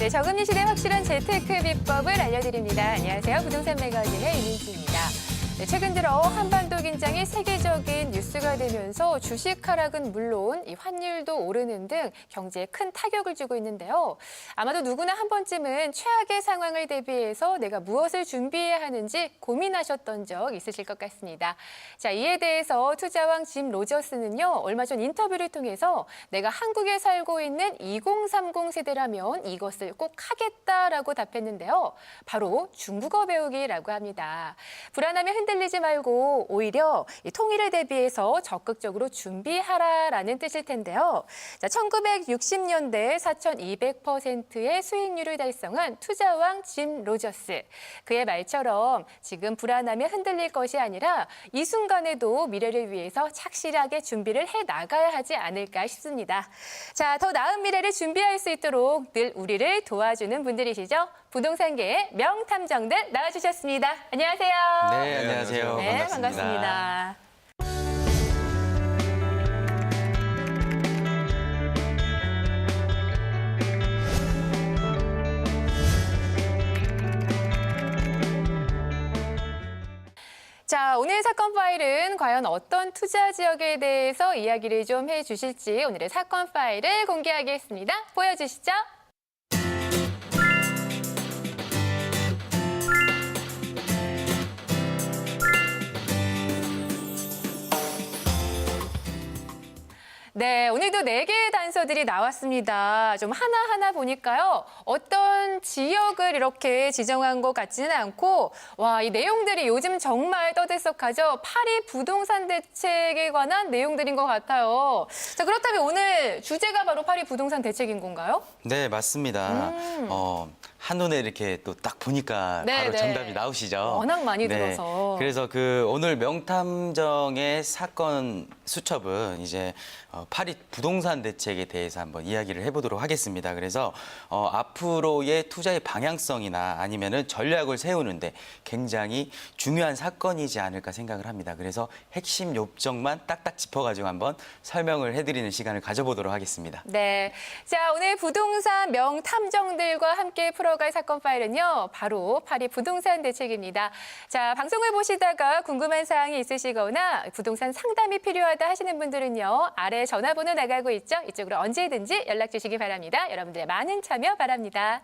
네, 저금리 시대 확실한 재테크 비법을 알려드립니다. 안녕하세요. 부동산 매거진의 이민지입니다. 네, 최근 들어 한반도 긴장이 세계적인 뉴스가 되면서 주식 하락은 물론 이 환율도 오르는 등 경제에 큰 타격을 주고 있는데요. 아마도 누구나 한 번쯤은 최악의 상황을 대비해서 내가 무엇을 준비해야 하는지 고민하셨던 적 있으실 것 같습니다. 자, 이에 대해서 투자왕 짐 로저스는요, 얼마 전 인터뷰를 통해서 내가 한국에 살고 있는 2030 세대라면 이것을 꼭 하겠다라고 답했는데요. 바로 중국어 배우기라고 합니다. 불안하면 흔들리지 말고 오히려 이 통일을 대비해서 적극적으로 준비하라라는 뜻일 텐데요. 자, 1960년대 4,200%의 수익률을 달성한 투자왕 짐 로저스. 그의 말처럼 지금 불안하면 흔들릴 것이 아니라 이 순간에도 미래를 위해서 착실하게 준비를 해 나가야 하지 않을까 싶습니다. 자, 더 나은 미래를 준비할 수 있도록 늘 우리를 도와주는 분들이시죠. 부동산계의 명탐정들 나와주셨습니다. 안녕하세요. 네, 안녕하세요. 네, 반갑습니다. 자, 오늘 사건 파일은 과연 어떤 투자 지역에 대해서 이야기를 좀 해주실지 오늘의 사건 파일을 공개하겠습니다. 보여주시죠. 네, 오늘도 4개의 단서들이 나왔습니다. 좀 하나하나 보니까요. 어떤 지역을 이렇게 지정한 것 같지는 않고 와, 이 내용들이 요즘 정말 떠들썩하죠. 파리 부동산 대책에 관한 내용들인 것 같아요. 자, 그렇다면 오늘 주제가 바로 파리 부동산 대책인 건가요? 네, 맞습니다. 한눈에 이렇게 또 딱 보니까 네, 바로 네. 정답이 나오시죠. 워낙 많이 네. 들어서. 그래서 오늘 명탐정의 사건 수첩은 이제 파리 부동산 대책에 대해서 한번 이야기를 해보도록 하겠습니다. 그래서 앞으로의 투자의 방향성이나 아니면은 전략을 세우는데 굉장히 중요한 사건이지 않을까 생각을 합니다. 그래서 핵심 요점만 딱딱 짚어가지고 한번 설명을 해드리는 시간을 가져보도록 하겠습니다. 네. 자, 오늘 부동산 명탐정들과 함께 풀어갈 사건 파일은요, 바로 파리 부동산 대책입니다. 자, 방송을 보시다가 궁금한 사항이 있으시거나 부동산 상담이 필요하다 하시는 분들은요, 아래 전화번호 나가고 있죠? 이쪽으로 언제든지 연락 주시기 바랍니다. 여러분들의 많은 참여 바랍니다.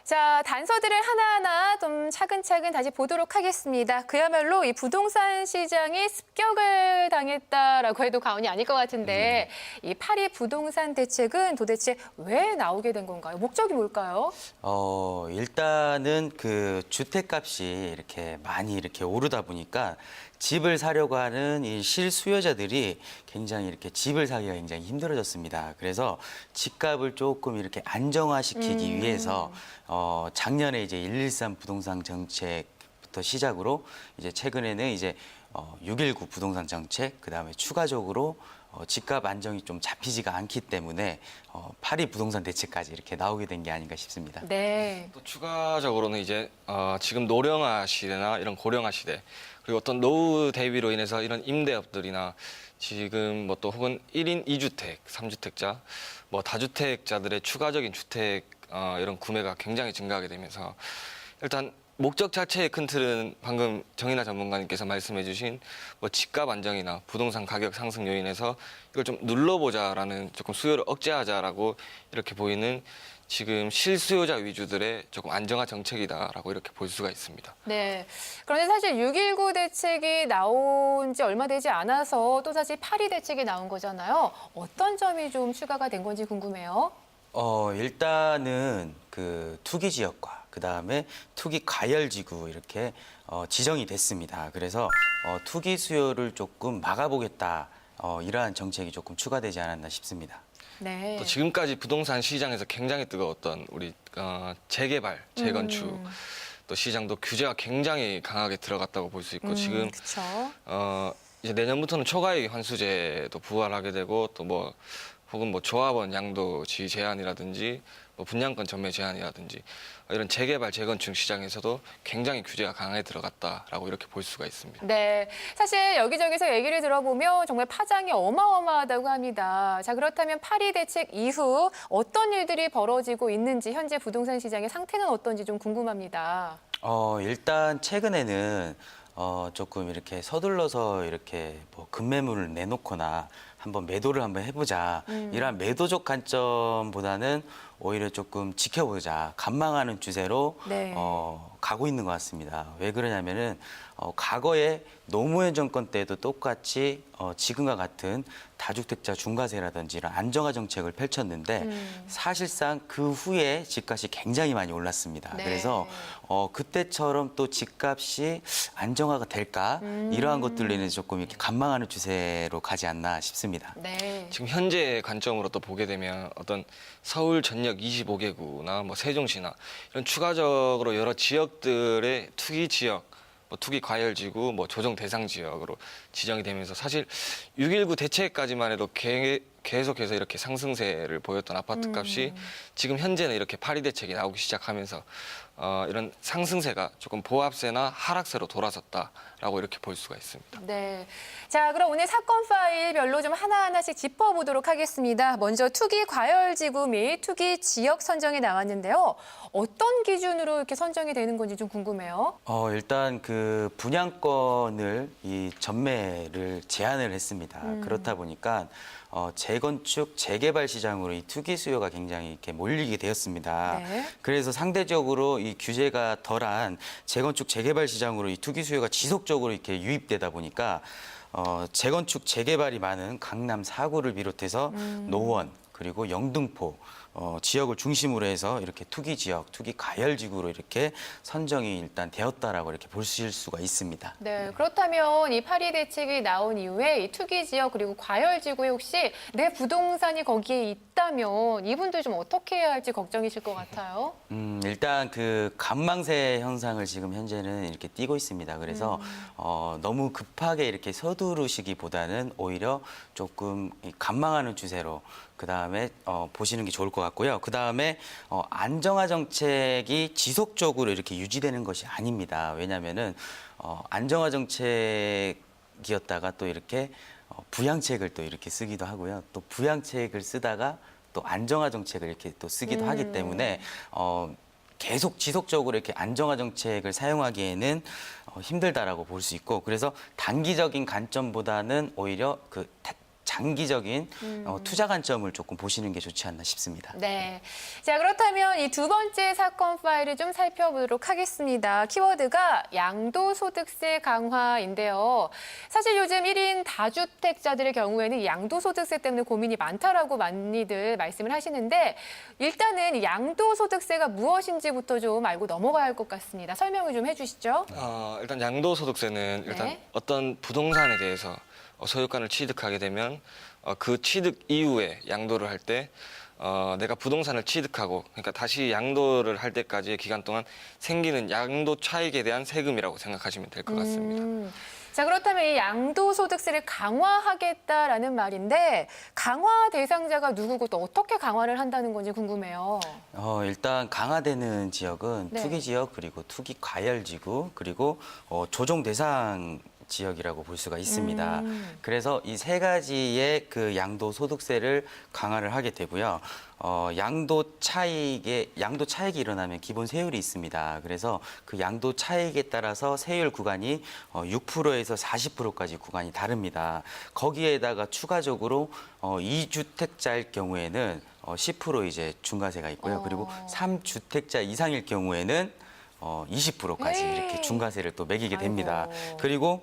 자, 단서들을 하나하나 좀 차근차근 다시 보도록 하겠습니다. 그야말로 이 부동산 시장이 습격을 당했다라고 해도 과언이 아닐 것 같은데 이 파리 부동산 대책은 도대체 왜 나오게 된 건가요? 목적이 뭘까요? 일단은 그 주택값이 이렇게 많이 이렇게 오르다 보니까 집을 사려고 하는 이 실수요자들이 굉장히 이렇게 집을 사기가 굉장히 힘들어졌습니다. 그래서 집값을 조금 이렇게 안정화시키기 위해서 작년에 이제 113 부동산 정책부터 시작으로 이제 최근에는 이제 619 부동산 정책, 그다음에 추가적으로 집값 안정이 좀 잡히지가 않기 때문에 파리 부동산 대책까지 이렇게 나오게 된 게 아닌가 싶습니다. 네. 또 추가적으로는 이제 지금 노령화 시대나 이런 고령화 시대 그리고 어떤 노후 대비로 인해서 이런 임대업들이나 지금 뭐 또 혹은 1인 2주택, 3주택자, 뭐 다주택자들의 추가적인 주택 이런 구매가 굉장히 증가하게 되면서 일단 목적 자체의 큰 틀은 방금 정인하 전문가님께서 말씀해 주신 뭐 집값 안정이나 부동산 가격 상승 요인에서 이걸 좀 눌러보자라는 조금 수요를 억제하자라고 이렇게 보이는 지금 실수요자 위주들의 조금 안정화 정책이다라고 이렇게 볼 수가 있습니다. 네. 그런데 사실 619 대책이 나온 지 얼마 되지 않아서 또 사실 파리 대책이 나온 거잖아요. 어떤 점이 좀 추가가 된 건지 궁금해요. 일단은 그 투기 지역과 그다음에 투기 과열지구 이렇게 지정이 됐습니다. 그래서 투기 수요를 조금 막아보겠다. 이러한 정책이 조금 추가되지 않았나 싶습니다. 네. 또 지금까지 부동산 시장에서 굉장히 뜨거웠던 우리 재개발, 재건축 또 시장도 규제가 굉장히 강하게 들어갔다고 볼 수 있고 지금 그쵸. 이제 내년부터는 초과이익 환수제도 부활하게 되고 또 뭐 혹은 뭐 조합원 양도 지위 제한이라든지 뭐 분양권 전매 제한이라든지 이런 재개발, 재건축 시장에서도 굉장히 규제가 강하게 들어갔다라고 이렇게 볼 수가 있습니다. 네, 사실 여기저기서 얘기를 들어보면 정말 파장이 어마어마하다고 합니다. 자, 그렇다면 파리 대책 이후 어떤 일들이 벌어지고 있는지 현재 부동산 시장의 상태는 어떤지 좀 궁금합니다. 일단 최근에는 조금 이렇게 서둘러서 이렇게 뭐 급매물을 내놓거나 한번 매도를 한번 해보자. 이러한 매도적 관점보다는 오히려 조금 지켜보자. 관망하는 주세로 네. 가고 있는 것 같습니다. 왜 그러냐면은 과거에 노무현 정권 때도 똑같이 지금과 같은 다주택자 중과세라든지 이런 안정화 정책을 펼쳤는데 사실상 그 후에 집값이 굉장히 많이 올랐습니다. 네. 그래서 그때처럼 또 집값이 안정화가 될까 이러한 것들로 인해서 조금 이렇게 관망하는 추세로 가지 않나 싶습니다. 네. 지금 현재 관점으로 또 보게 되면 어떤 서울 전역 25개구나 뭐 세종시나 이런 추가적으로 여러 지역들의 투기 지역, 뭐 투기 과열지구, 뭐 조정 대상 지역으로 지정이 되면서 사실 6.19 대책까지만 해도 계속해서 이렇게 상승세를 보였던 아파트 값이 지금 현재는 이렇게 파리 대책이 나오기 시작하면서 이런 상승세가 조금 보합세나 하락세로 돌아섰다라고 이렇게 볼 수가 있습니다. 네. 자, 그럼 오늘 사건 파일별로 좀 하나하나씩 짚어보도록 하겠습니다. 먼저 투기 과열지구 및 투기 지역 선정이 나왔는데요. 어떤 기준으로 이렇게 선정이 되는 건지 좀 궁금해요. 일단 그 분양권을 이 전매를 제한을 했습니다. 그렇다 보니까 재건축, 재개발 시장으로 이 투기 수요가 굉장히 이렇게 몰리게 되었습니다. 네. 그래서 상대적으로 이 규제가 덜한 재건축, 재개발 시장으로 이 투기 수요가 지속적으로 이렇게 유입되다 보니까 재건축, 재개발이 많은 강남 4구를 비롯해서 노원 그리고 영등포 지역을 중심으로 해서 이렇게 투기 지역, 투기 가열지구로 이렇게 선정이 일단 되었다라고 이렇게 보실 수가 있습니다. 네, 그렇다면 이 파리 대책이 나온 이후에 이 투기 지역 그리고 과열 지구에 혹시 내 부동산이 거기에 있다면 이분들 좀 어떻게 해야 할지 걱정이실 것 같아요. 일단 그 관망세 현상을 지금 현재는 이렇게 띄고 있습니다. 그래서 너무 급하게 이렇게 서두르시기보다는 오히려 조금 이 관망하는 추세로 그 다음에 보시는 게 좋을 것 같고요. 그 다음에 안정화 정책이 지속적으로 이렇게 유지되는 것이 아닙니다. 왜냐하면은 안정화 정책이었다가 또 이렇게 부양책을 또 이렇게 쓰기도 하고요. 또 부양책을 쓰다가 또 안정화 정책을 이렇게 또 쓰기도 하기 때문에 계속 지속적으로 이렇게 안정화 정책을 사용하기에는 힘들다라고 볼 수 있고 그래서 단기적인 관점보다는 오히려 그 장기적인 투자 관점을 조금 보시는 게 좋지 않나 싶습니다. 네. 자, 그렇다면 이 두 번째 사건 파일을 좀 살펴보도록 하겠습니다. 키워드가 양도소득세 강화인데요. 사실 요즘 1인 다주택자들의 경우에는 양도소득세 때문에 고민이 많다라고 많이들 말씀을 하시는데 일단은 양도소득세가 무엇인지부터 좀 알고 넘어가야 할 것 같습니다. 설명을 좀 해주시죠. 일단 양도소득세는 일단 네. 어떤 부동산에 대해서 소유권을 취득하게 되면 그 취득 이후에 양도를 할 때 내가 부동산을 취득하고 그러니까 다시 양도를 할 때까지의 기간 동안 생기는 양도 차익에 대한 세금이라고 생각하시면 될 것 같습니다. 자, 그렇다면 이 양도소득세를 강화하겠다라는 말인데 강화 대상자가 누구고 또 어떻게 강화를 한다는 건지 궁금해요. 일단 강화되는 지역은 네. 투기 지역 그리고 투기 과열지구 그리고 조정 대상 지역이라고 볼 수가 있습니다. 그래서 이 세 가지의 그 양도 소득세를 강화를 하게 되고요. 양도 차익이 일어나면 기본 세율이 있습니다. 그래서 그 양도 차익에 따라서 세율 구간이 6%에서 40%까지 구간이 다릅니다. 거기에다가 추가적으로 2주택자일 경우에는 10% 이제 중과세가 있고요. 그리고 3주택자 이상일 경우에는 20%까지 네. 이렇게 중과세를 또 매기게 됩니다. 아이고. 그리고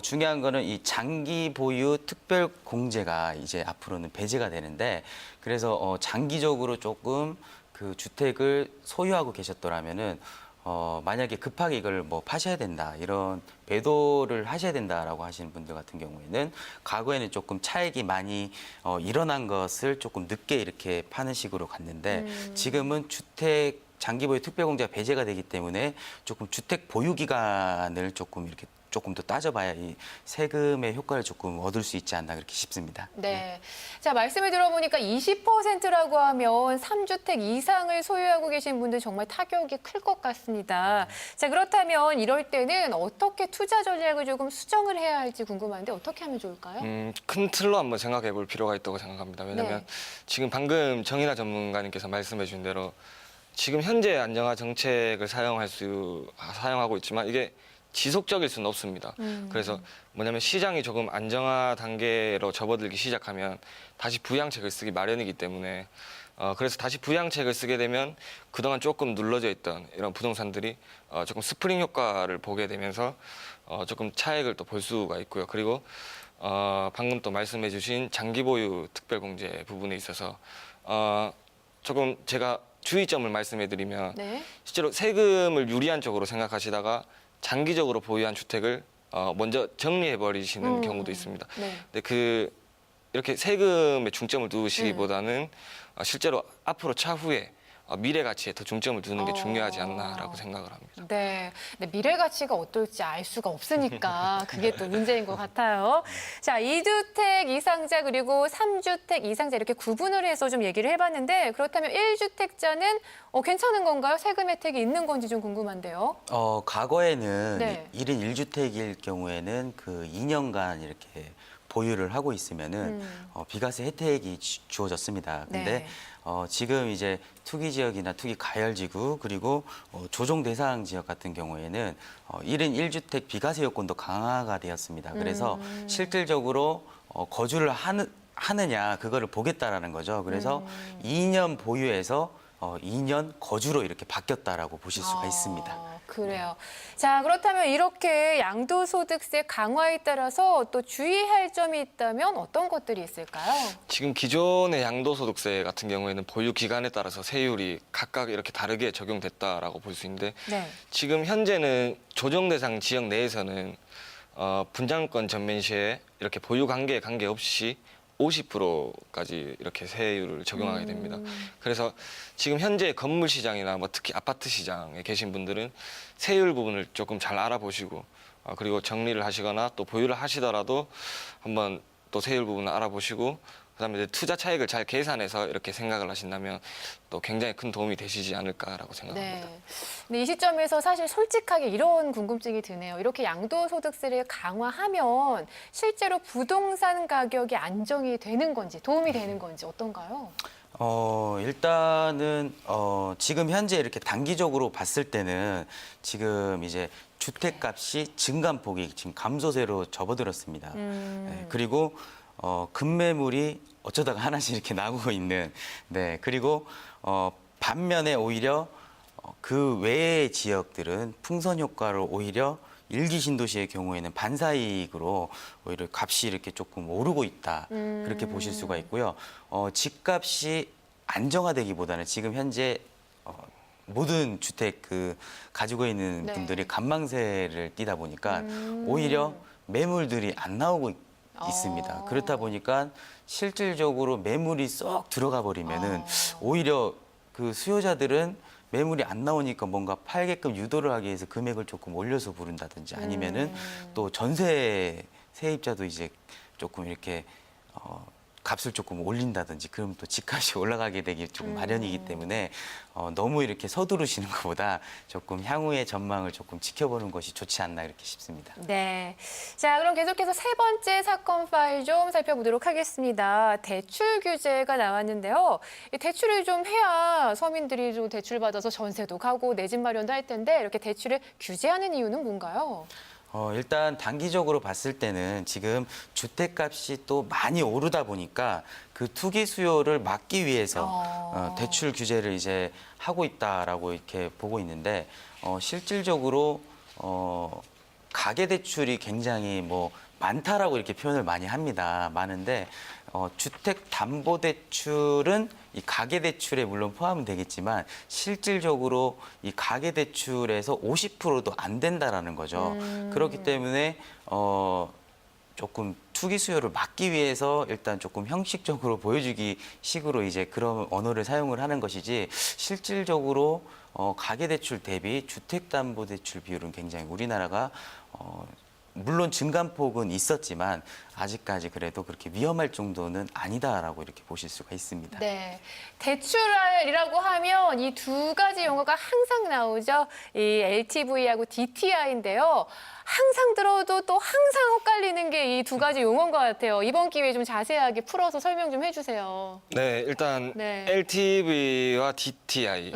중요한 거는 이 장기 보유 특별 공제가 이제 앞으로는 배제가 되는데 그래서 장기적으로 조금 그 주택을 소유하고 계셨더라면은 만약에 급하게 이걸 뭐 파셔야 된다 이런 매도를 하셔야 된다라고 하시는 분들 같은 경우에는 과거에는 조금 차익이 많이 일어난 것을 조금 늦게 이렇게 파는 식으로 갔는데 지금은 주택 장기 보유 특별공제가 배제가 되기 때문에 조금 주택 보유 기간을 조금 더 따져봐야 이 세금의 효과를 조금 얻을 수 있지 않나 그렇게 싶습니다. 네. 자, 말씀을 들어보니까 20%라고 하면 3주택 이상을 소유하고 계신 분들 정말 타격이 클 것 같습니다. 자, 그렇다면 이럴 때는 어떻게 투자 전략을 조금 수정을 해야 할지 궁금한데 어떻게 하면 좋을까요? 큰 틀로 한번 생각해 볼 필요가 있다고 생각합니다. 왜냐하면 네. 지금 방금 정인아 전문가님께서 말씀해 주신 대로 지금 현재 안정화 정책을 사용하고 있지만 이게 지속적일 수는 없습니다. 그래서 뭐냐면 시장이 조금 안정화 단계로 접어들기 시작하면 다시 부양책을 쓰기 마련이기 때문에 그래서 다시 부양책을 쓰게 되면 그동안 조금 눌러져 있던 이런 부동산들이 조금 스프링 효과를 보게 되면서 조금 차익을 또 볼 수가 있고요. 그리고 방금 또 말씀해 주신 장기 보유 특별공제 부분에 있어서 조금 제가 주의점을 말씀해 드리면 네. 실제로 세금을 유리한 쪽으로 생각하시다가 장기적으로 보유한 주택을 먼저 정리해 버리시는 경우도 있습니다. 네. 근데 이렇게 세금에 중점을 두시기보다는 실제로 앞으로 차후에 미래 가치에 더 중점을 두는 게 중요하지 않나라고 생각을 합니다. 네. 근데 미래 가치가 어떨지 알 수가 없으니까 그게 또 문제인 것 같아요. 자, 2주택 이상자 그리고 3주택 이상자 이렇게 구분을 해서 좀 얘기를 해봤는데 그렇다면 1주택자는 괜찮은 건가요? 세금 혜택이 있는 건지 좀 궁금한데요. 과거에는 네. 1인 1주택일 경우에는 그 2년간 이렇게 보유를 하고 있으면은 비과세 혜택이 주어졌습니다. 근데 네. 지금 이제 투기 지역이나 투기 가열 지구 그리고 조정 대상 지역 같은 경우에는 1인 1주택 비과세 요건도 강화가 되었습니다. 그래서 실질적으로 거주를 하느냐 그거를 보겠다라는 거죠. 그래서 2년 보유해서 2년 거주로 이렇게 바뀌었다라고 보실 수가 있습니다. 그래요. 자, 그렇다면 이렇게 양도소득세 강화에 따라서 또 주의할 점이 있다면 어떤 것들이 있을까요? 지금 기존의 양도소득세 같은 경우에는 보유 기간에 따라서 세율이 각각 이렇게 다르게 적용됐다라고 볼 수 있는데 네. 지금 현재는 조정 대상 지역 내에서는 분양권 전면 시에 이렇게 보유 관계에 관계없이 50%까지 이렇게 세율을 적용하게 됩니다. 그래서 지금 현재 건물 시장이나 뭐 특히 아파트 시장에 계신 분들은 세율 부분을 조금 잘 알아보시고 그리고 정리를 하시거나 또 보유를 하시더라도 한번 또 세율 부분을 알아보시고 그다음에 이제 투자 차익을 잘 계산해서 이렇게 생각을 하신다면 또 굉장히 큰 도움이 되시지 않을까라고 생각합니다. 네. 근데 이 시점에서 사실 솔직하게 이런 궁금증이 드네요. 이렇게 양도소득세를 강화하면 실제로 부동산 가격이 안정이 되는 건지 도움이 되는 건지 어떤가요? 일단은 지금 현재 이렇게 단기적으로 봤을 때는 지금 이제 주택값이 증감폭이 지금 감소세로 접어들었습니다. 네, 그리고 급매물이 어쩌다가 하나씩 이렇게 나오고 있는. 네, 그리고 반면에 오히려 그 외의 지역들은 풍선 효과로 오히려 일기 신도시의 경우에는 반사이익으로 오히려 값이 이렇게 조금 오르고 있다. 그렇게 보실 수가 있고요. 집값이 안정화되기보다는 지금 현재 모든 주택 가지고 있는 네. 분들이 관망세를 띠다 보니까 오히려 매물들이 안 나오고 있습니다. 그렇다 보니까 실질적으로 매물이 쏙 들어가 버리면은 오히려 그 수요자들은 매물이 안 나오니까 뭔가 팔게끔 유도를 하기 위해서 금액을 조금 올려서 부른다든지 아니면은 또 전세 세입자도 이제 조금 이렇게 값을 조금 올린다든지 그럼 또 집값이 올라가게 되기 조금 마련이기 때문에 너무 이렇게 서두르시는 것보다 조금 향후의 전망을 조금 지켜보는 것이 좋지 않나 이렇게 싶습니다. 네. 자, 그럼 계속해서 세 번째 사건 파일 좀 살펴보도록 하겠습니다. 대출 규제가 나왔는데요. 이 대출을 좀 해야 서민들이 좀 대출 받아서 전세도 가고 내 집 마련도 할 텐데 이렇게 대출을 규제하는 이유는 뭔가요? 일단 단기적으로 봤을 때는 지금 주택값이 또 많이 오르다 보니까 그 투기 수요를 막기 위해서 대출 규제를 이제 하고 있다라고 이렇게 보고 있는데 실질적으로 가계 대출이 굉장히 뭐 많다라고 이렇게 표현을 많이 합니다. 많은데 주택담보대출은 이 가계대출에 물론 포함은 되겠지만 실질적으로 이 가계대출에서 50%도 안 된다라는 거죠. 그렇기 때문에 조금 투기 수요를 막기 위해서 일단 조금 형식적으로 보여주기 식으로 이제 그런 언어를 사용을 하는 것이지 실질적으로 가계대출 대비 주택담보대출 비율은 굉장히 우리나라가 물론 증감폭은 있었지만 아직까지 그래도 그렇게 위험할 정도는 아니다라고 이렇게 보실 수가 있습니다. 네, 대출이라고 하면 이 두 가지 용어가 항상 나오죠. 이 LTV하고 DTI인데요. 항상 들어도 또 항상 헷갈리는 게 이 두 가지 용어인 것 같아요. 이번 기회에 좀 자세하게 풀어서 설명 좀 해주세요. 네, 일단 네. LTV와 DTI.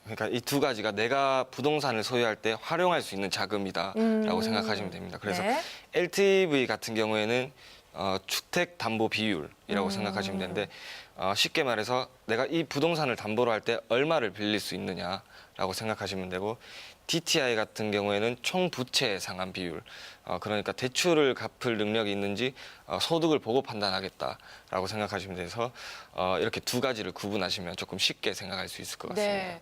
그러니까 이 두 가지가 내가 부동산을 소유할 때 활용할 수 있는 자금이다라고 생각하시면 됩니다. 그래서 네. LTV 같은 경우에는 주택 담보 비율이라고 생각하시면 되는데 쉽게 말해서 내가 이 부동산을 담보로 할 때 얼마를 빌릴 수 있느냐라고 생각하시면 되고 DTI 같은 경우에는 총 부채 상환 비율, 그러니까 대출을 갚을 능력이 있는지 소득을 보고 판단하겠다라고 생각하시면 돼서 이렇게 두 가지를 구분하시면 조금 쉽게 생각할 수 있을 것 같습니다. 네.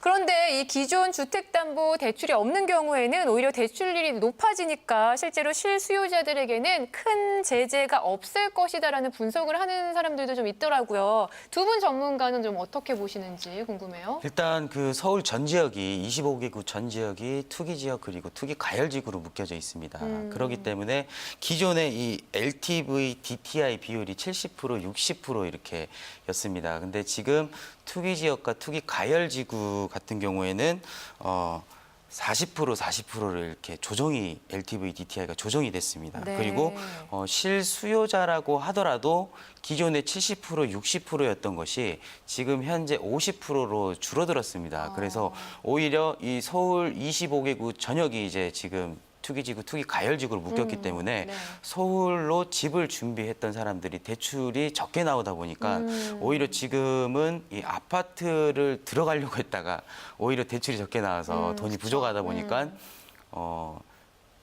그런데 이 기존 주택담보대출이 없는 경우에는 오히려 대출률이 높아지니까 실제로 실수요자들에게는 큰 제재가 없을 것이다라는 분석을 하는 사람들도 좀 있더라고요. 두 분 전문가는 좀 어떻게 보시는지 궁금해요. 일단 그 서울 전 지역이 25개구 전 지역이 투기 지역 그리고 투기 가열 지구로 묶여져 있습니다. 그렇기 때문에 기존의 이 LTV, DTI 비율이 70%, 60% 이렇게 였습니다. 근데 지금 투기 지역과 투기 가열 지구 같은 경우에는 40%를 이렇게 조정이 LTV, DTI가 조정이 됐습니다. 네. 그리고 실수요자라고 하더라도 기존의 70%, 60%였던 것이 지금 현재 50%로 줄어들었습니다. 그래서 오히려 이 서울 25개구 전역이 이제 지금 투기지구, 투기 가열지구로 묶였기 때문에 네. 서울로 집을 준비했던 사람들이 대출이 적게 나오다 보니까 오히려 지금은 이 아파트를 들어가려고 했다가 오히려 대출이 적게 나와서 돈이 부족하다 보니까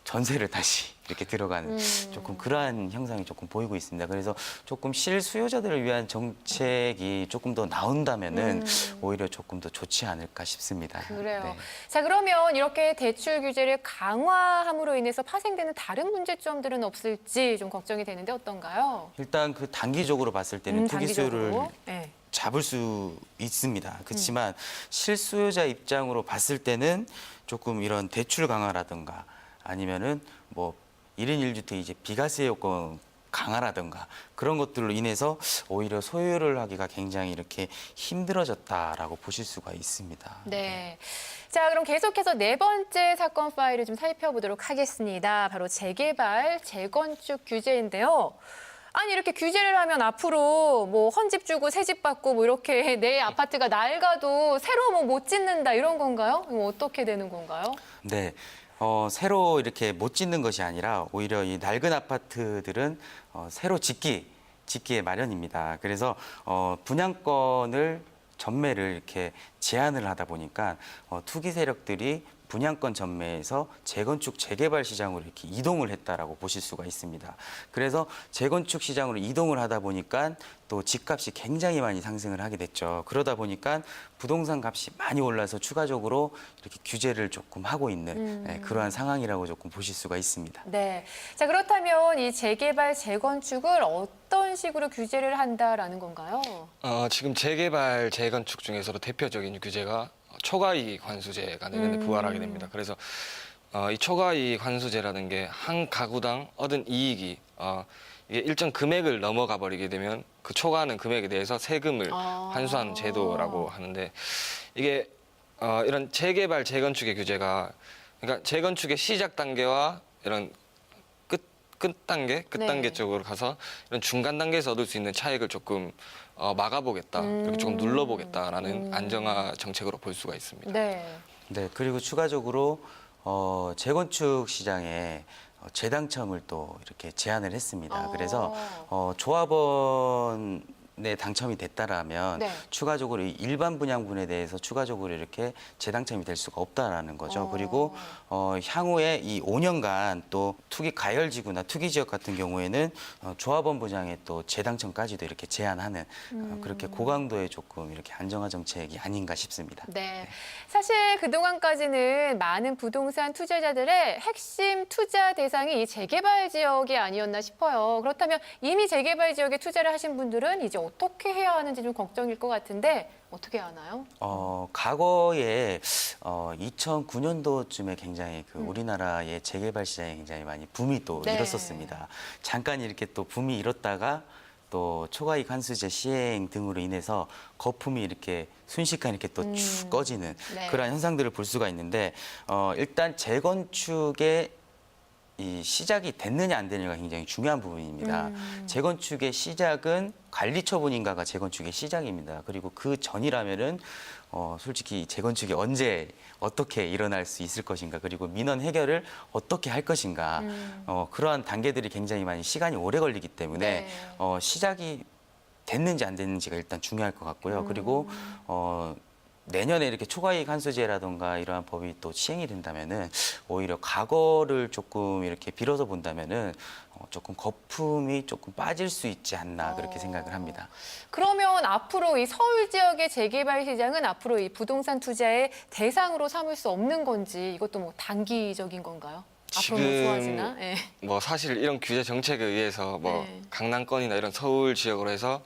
전세를 다시 이렇게 들어가는 조금 그러한 현상이 조금 보이고 있습니다. 그래서 조금 실수요자들을 위한 정책이 조금 더 나온다면은 오히려 조금 더 좋지 않을까 싶습니다. 그래요. 네. 자, 그러면 이렇게 대출 규제를 강화함으로 인해서 파생되는 다른 문제점들은 없을지 좀 걱정이 되는데 어떤가요? 일단 그 단기적으로 봤을 때는 투기 수요를 단기적으로. 네. 잡을 수 있습니다. 그렇지만 실수요자 입장으로 봤을 때는 조금 이런 대출 강화라든가 아니면은 뭐 1인 1주택 이제 비과세 요건 강화라든가 그런 것들로 인해서 오히려 소유를 하기가 굉장히 이렇게 힘들어졌다라고 보실 수가 있습니다. 네. 자, 그럼 계속해서 네 번째 사건 파일을 좀 살펴보도록 하겠습니다. 바로 재개발, 재건축 규제인데요. 아니 이렇게 규제를 하면 앞으로 뭐 헌집 주고 새집 받고 뭐 이렇게 내 아파트가 낡아도 새로 뭐 못 짓는다 이런 건가요? 이거 어떻게 되는 건가요? 네. 새로 이렇게 못 짓는 것이 아니라 오히려 이 낡은 아파트들은 새로 짓기에 마련입니다. 그래서 분양권을 전매를 이렇게 제한을 하다 보니까 투기 세력들이 분양권 전매에서 재건축, 재개발 시장으로 이렇게 이동을 했다라고 보실 수가 있습니다. 그래서 재건축 시장으로 이동을 하다 보니까 또 집값이 굉장히 많이 상승을 하게 됐죠. 그러다 보니까 부동산 값이 많이 올라서 추가적으로 이렇게 규제를 조금 하고 있는 그러한 상황이라고 조금 보실 수가 있습니다. 네. 자, 그렇다면 이 재개발, 재건축을 어떤 식으로 규제를 한다라는 건가요? 지금 재개발, 재건축 중에서도 대표적인 규제가 초과이익 환수제가 내년에 부활하게 됩니다. 그래서 이 초과이익 환수제라는 게 한 가구당 얻은 이익이 이게 일정 금액을 넘어가 버리게 되면 그 초과하는 금액에 대해서 세금을 환수하는 제도라고 하는데 이게 이런 재개발, 재건축의 규제가 그러니까 재건축의 시작 단계와 이런 끝 단계 네. 쪽으로 가서 이런 중간 단계에서 얻을 수 있는 차익을 조금 막아보겠다, 이렇게 조금 눌러보겠다라는 안정화 정책으로 볼 수가 있습니다. 네. 네, 그리고 추가적으로 재건축 시장에 재당첨을 또 이렇게 제한을 했습니다. 그래서 조합원에 당첨이 됐다라면 네. 추가적으로 이 일반 분양분에 대해서 추가적으로 이렇게 재당첨이 될 수가 없다라는 거죠. 그리고 향후에 이 5년간 또 투기 가열지구나 투기 지역 같은 경우에는 조합원 분양에 또 재당첨까지도 이렇게 제한하는 그렇게 고강도의 조금 이렇게 안정화 정책이 아닌가 싶습니다. 네. 사실 그동안까지는 많은 부동산 투자자들의 핵심 투자 대상이 이 재개발 지역이 아니었나 싶어요. 그렇다면 이미 재개발 지역에 투자를 하신 분들은 이제 어떻게 해야 하는지 좀 걱정일 것 같은데 어떻게 해야 하나요? 과거에 2009년도쯤에 굉장히 그 우리나라의 재개발 시장이 굉장히 많이 붐이 또 네. 일었었습니다. 잠깐 이렇게 또 붐이 일었다가 또 초과이익 환수제 시행 등으로 인해서 거품이 이렇게 순식간에 이렇게 또 쭉 꺼지는 네. 그런 현상들을 볼 수가 있는데 일단 재건축의 이 시작이 됐느냐 안 되느냐가 굉장히 중요한 부분입니다. 재건축의 시작은 관리 처분인가가 재건축의 시작입니다. 그리고 그 전이라면은 솔직히 재건축이 언제 어떻게 일어날 수 있을 것인가, 그리고 민원 해결을 어떻게 할 것인가, 그러한 단계들이 굉장히 많이 시간이 오래 걸리기 때문에 네. 시작이 됐는지 안 됐는지가 일단 중요할 것 같고요. 그리고 내년에 이렇게 초과이익 환수제라든가 이러한 법이 또 시행이 된다면은 오히려 과거를 조금 이렇게 빌어서 본다면은 조금 거품이 조금 빠질 수 있지 않나 그렇게 생각을 합니다. 그러면 앞으로 이 서울 지역의 재개발 시장은 앞으로 이 부동산 투자의 대상으로 삼을 수 없는 건지 이것도 뭐 단기적인 건가요? 앞으로 뭐 좋아지나? 예. 뭐 사실 이런 규제 정책에 의해서 뭐 네. 강남권이나 이런 서울 지역으로 해서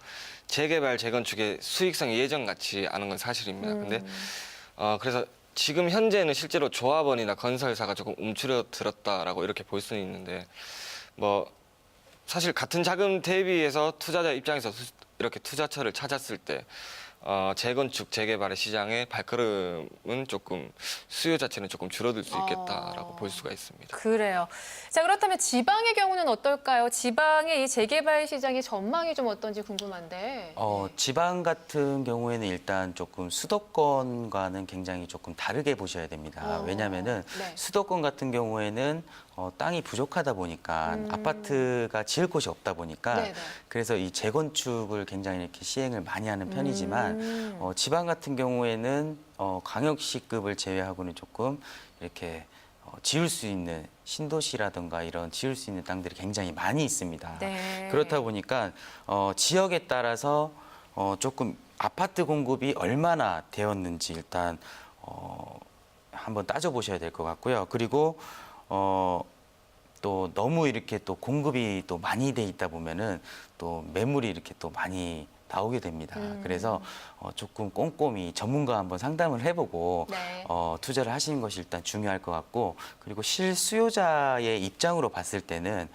재개발 재건축의 수익성이 예전 같지 않은 건 사실입니다. 근데 그래서 지금 현재는 실제로 조합원이나 건설사가 조금 움츠러들었다라고 이렇게 볼 수는 있는데 뭐 사실 같은 자금 대비해서 투자자 입장에서 이렇게 투자처를 찾았을 때 재건축, 재개발의 시장의 발걸음은 조금 수요 자체는 조금 줄어들 수 있겠다라고 볼 수가 있습니다. 그래요. 자, 그렇다면 지방의 경우는 어떨까요? 지방의 이 재개발 시장의 전망이 좀 어떤지 궁금한데. 지방 같은 경우에는 일단 조금 수도권과는 굉장히 조금 다르게 보셔야 됩니다. 왜냐하면은 네. 수도권 같은 경우에는 땅이 부족하다 보니까 아파트가 지을 곳이 없다 보니까 네네. 그래서 이 재건축을 굉장히 이렇게 시행을 많이 하는 편이지만 지방 같은 경우에는 광역시급을 제외하고는 조금 이렇게 지을 수 있는 신도시라든가 이런 지을 수 있는 땅들이 굉장히 많이 있습니다. 네. 그렇다 보니까 지역에 따라서 조금 아파트 공급이 얼마나 되었는지 일단 한번 따져보셔야 될 것 같고요. 그리고 또 너무 이렇게 또 공급이 또 많이 돼 있다 보면은 또 매물이 이렇게 또 많이 나오게 됩니다. 그래서 조금 꼼꼼히 전문가 한번 상담을 해보고 네. 투자를 하시는 것이 일단 중요할 것 같고, 그리고 실수요자의 입장으로 봤을 때는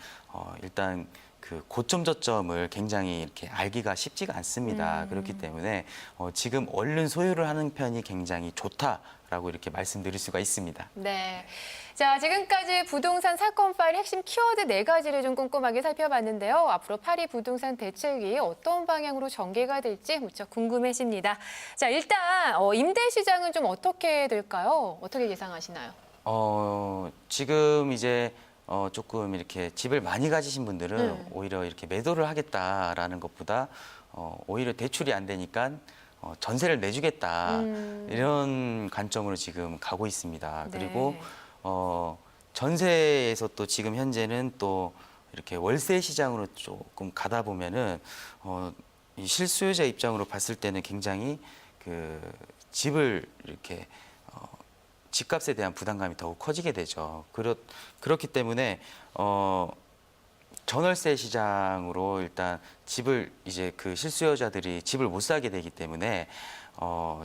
일단 그 고점 저점을 굉장히 이렇게 알기가 쉽지가 않습니다. 그렇기 때문에 지금 얼른 소유를 하는 편이 굉장히 좋다라고 이렇게 말씀드릴 수가 있습니다. 네. 자, 지금까지 부동산 사건 파일 핵심 키워드 4가지를 좀 꼼꼼하게 살펴봤는데요. 앞으로 파리 부동산 대책이 어떤 방향으로 전개가 될지 무척 궁금해집니다. 자, 일단 임대 시장은 좀 어떻게 될까요? 어떻게 예상하시나요? 지금 이제 조금 이렇게 집을 많이 가지신 분들은 오히려 이렇게 매도를 하겠다라는 것보다 오히려 대출이 안 되니까 전세를 내주겠다 이런 관점으로 지금 가고 있습니다. 네. 그리고 전세에서 또 지금 현재는 또 이렇게 월세 시장으로 조금 가다 보면은 이 실수요자 입장으로 봤을 때는 굉장히 그 집을 이렇게 집값에 대한 부담감이 더욱 커지게 되죠. 그렇기 때문에 전월세 시장으로 일단 집을 이제 그 실수요자들이 집을 못 사게 되기 때문에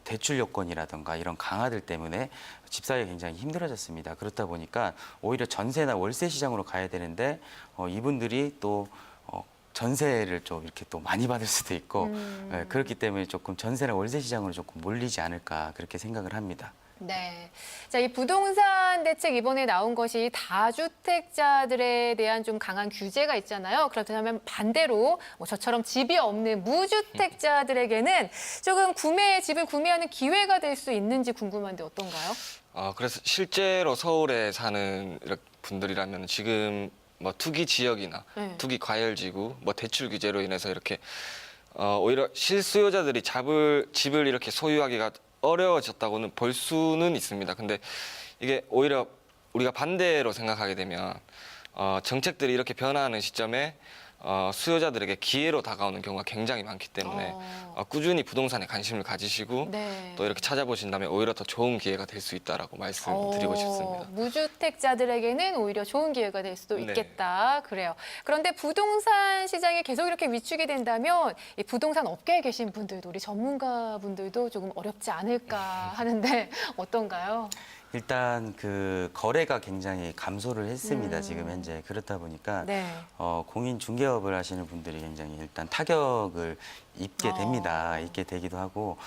대출 요건이라든가 이런 강화들 때문에 집 사기가 굉장히 힘들어졌습니다. 그렇다 보니까 오히려 전세나 월세 시장으로 가야 되는데 이분들이 또 전세를 좀 이렇게 또 많이 받을 수도 있고 그렇기 때문에 조금 전세나 월세 시장으로 조금 몰리지 않을까 그렇게 생각을 합니다. 네. 자, 이 부동산 대책 이번에 나온 것이 다주택자들에 대한 좀 강한 규제가 있잖아요. 그렇다면 반대로 저처럼 집이 없는 무주택자들에게는 조금 집을 구매하는 기회가 될 수 있는지 궁금한데 어떤가요? 그래서 실제로 서울에 사는 분들이라면 지금 뭐 투기 지역이나 투기 과열지구, 뭐 대출 규제로 인해서 이렇게 오히려 실수요자들이 집을 이렇게 소유하기가 어려워졌다고는 볼 수는 있습니다. 근데 이게 오히려 우리가 반대로 생각하게 되면 정책들이 이렇게 변화하는 시점에 수요자들에게 기회로 다가오는 경우가 굉장히 많기 때문에 꾸준히 부동산에 관심을 가지시고 네. 또 이렇게 찾아보신다면 오히려 더 좋은 기회가 될 수 있다라고 말씀드리고 싶습니다. 무주택자들에게는 오히려 좋은 기회가 될 수도 네. 있겠다. 그래요. 그런데 부동산 시장이 계속 이렇게 위축이 된다면 이 부동산 업계에 계신 분들도 우리 전문가분들도 조금 어렵지 않을까 하는데 어떤가요? 일단 그 거래가 굉장히 감소를 했습니다. 지금 현재. 그렇다 보니까 네. 공인 중개업을 하시는 분들이 굉장히 일단 타격을 입게 됩니다. 입게 되기도 하고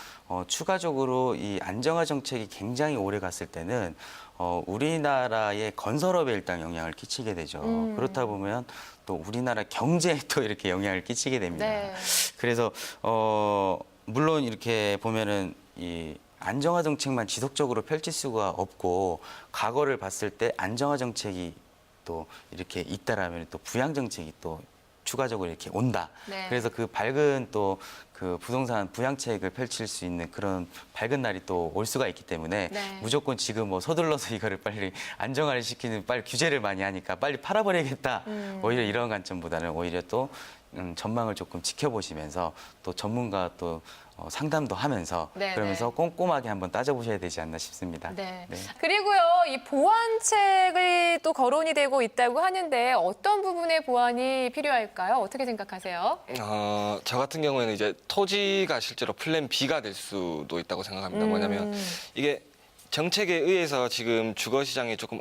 추가적으로 이 안정화 정책이 굉장히 오래 갔을 때는 우리나라의 건설업에 일단 영향을 끼치게 되죠. 그렇다 보면 또 우리나라 경제에 또 이렇게 영향을 끼치게 됩니다. 네. 그래서 물론 이렇게 보면은 이 안정화 정책만 지속적으로 펼칠 수가 없고 과거를 봤을 때 안정화 정책이 또 이렇게 있다라면 또 부양 정책이 또 추가적으로 이렇게 온다. 네. 그래서 그 밝은 또 그 부동산 부양책을 펼칠 수 있는 그런 밝은 날이 또 올 수가 있기 때문에 네. 무조건 지금 뭐 서둘러서 이거를 빨리 안정화를 시키는 빨리 규제를 많이 하니까 빨리 팔아버리겠다. 오히려 이런 관점보다는 오히려 또 전망을 조금 지켜보시면서 또 전문가 또 상담도 하면서 네, 그러면서 네. 꼼꼼하게 한번 따져보셔야 되지 않나 싶습니다. 네. 네. 그리고요, 이 보완책이 또 거론이 되고 있다고 하는데 어떤 부분의 보완이 필요할까요? 어떻게 생각하세요? 저 같은 경우에는 이제 토지가 실제로 플랜 B가 될 수도 있다고 생각합니다. 뭐냐면 이게 정책에 의해서 지금 주거 시장이 조금